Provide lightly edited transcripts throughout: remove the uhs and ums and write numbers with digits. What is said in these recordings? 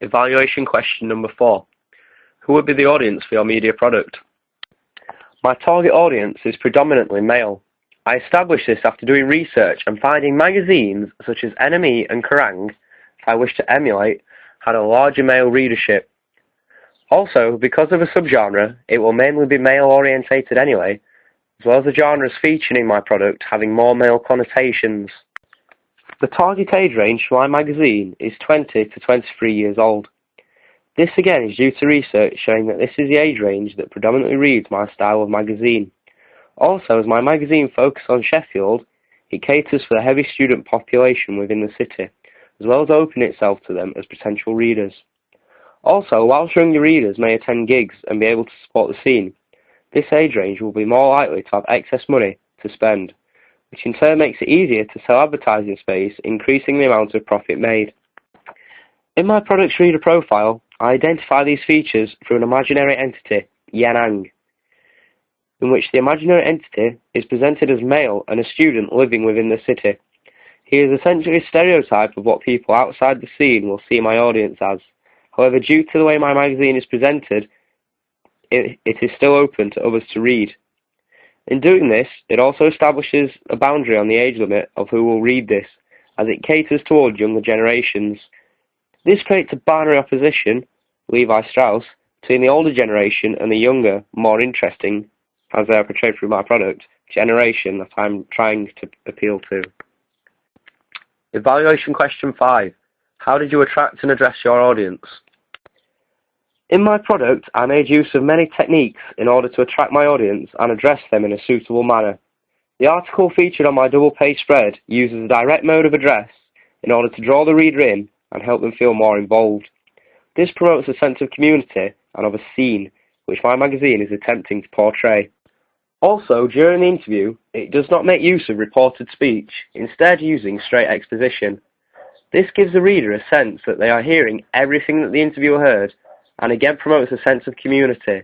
Evaluation question number 4. Who would be the audience for your media product? My target audience is predominantly male. I established this after doing research and finding magazines such as NME and Kerrang, if I wish to emulate, had a larger male readership. Also, because of a subgenre, it will mainly be male orientated anyway, as well as the genres featured in my product having more male connotations. The target age range for my magazine is 20 to 23 years old. This again is due to research showing that this is the age range that predominantly reads my style of magazine. Also, as my magazine focuses on Sheffield, it caters for the heavy student population within the city, as well as opening itself to them as potential readers. Also, whilst younger readers may attend gigs and be able to support the scene, this age range will be more likely to have excess money to spend, which in turn makes it easier to sell advertising space, increasing the amount of profit made. In my product's reader profile, I identify these features through an imaginary entity, Yanang, in which the imaginary entity is presented as male and a student living within the city. He is essentially a stereotype of what people outside the scene will see my audience as. However, due to the way my magazine is presented, it is still open to others to read. In doing this, it also establishes a boundary on the age limit of who will read this, as it caters towards younger generations. This creates a binary opposition, Levi Strauss, between the older generation and the younger, more interesting, as they are portrayed through my product, generation that I'm trying to appeal to. Evaluation question 5. How did you attract and address your audience? In my product, I made use of many techniques in order to attract my audience and address them in a suitable manner. The article featured on my double-page spread uses a direct mode of address in order to draw the reader in and help them feel more involved. This promotes a sense of community and of a scene, which my magazine is attempting to portray. Also, during the interview, it does not make use of reported speech, instead using straight exposition. This gives the reader a sense that they are hearing everything that the interviewer heard, and again promotes a sense of community,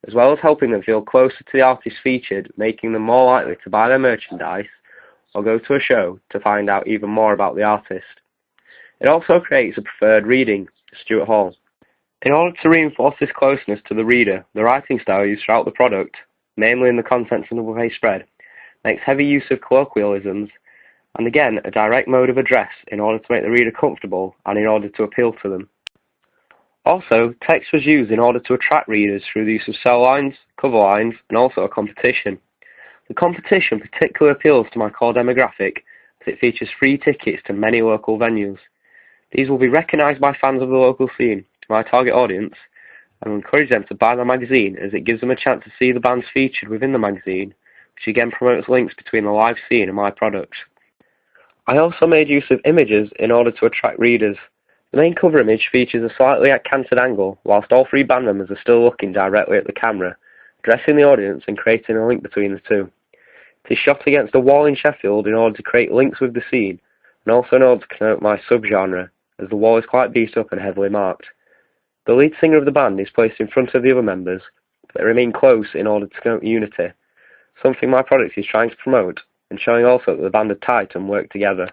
as well as helping them feel closer to the artist featured, making them more likely to buy their merchandise or go to a show to find out even more about the artist. It also creates a preferred reading, Stuart Hall. In order to reinforce this closeness to the reader, the writing style used throughout the product, namely in the contents of the double-page spread, makes heavy use of colloquialisms, and again a direct mode of address in order to make the reader comfortable and in order to appeal to them. Also, text was used in order to attract readers through the use of cell lines, cover lines, and also a competition. The competition particularly appeals to my core demographic as it features free tickets to many local venues. These will be recognised by fans of the local scene, my target audience, and will encourage them to buy the magazine as it gives them a chance to see the bands featured within the magazine, which again promotes links between the live scene and my products. I also made use of images in order to attract readers. The main cover image features a slightly canted angle, whilst all 3 band members are still looking directly at the camera, addressing the audience and creating a link between the two. It is shot against a wall in Sheffield in order to create links with the scene, and also in order to connote my subgenre, as the wall is quite beat up and heavily marked. The lead singer of the band is placed in front of the other members, but they remain close in order to connote unity, something my product is trying to promote, and showing also that the band are tight and work together.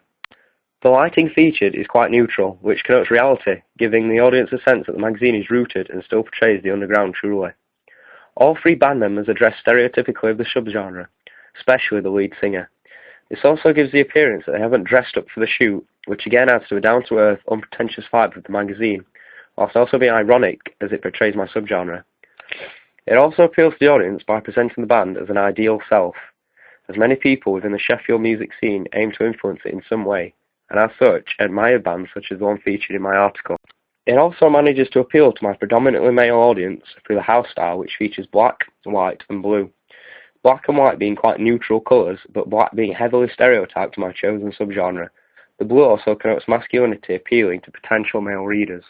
The lighting featured is quite neutral, which connotes reality, giving the audience a sense that the magazine is rooted and still portrays the underground truly. All 3 band members address stereotypically of the subgenre, especially the lead singer. This also gives the appearance that they haven't dressed up for the shoot, which again adds to a down-to-earth, unpretentious vibe of the magazine, whilst also being ironic as it portrays my subgenre. It also appeals to the audience by presenting the band as an ideal self, as many people within the Sheffield music scene aim to influence it in some way, and as such, admire bands such as the one featured in my article. It also manages to appeal to my predominantly male audience through the house style, which features black, white and blue. Black and white being quite neutral colours, but black being heavily stereotyped to my chosen subgenre. The blue also connotes masculinity, appealing to potential male readers.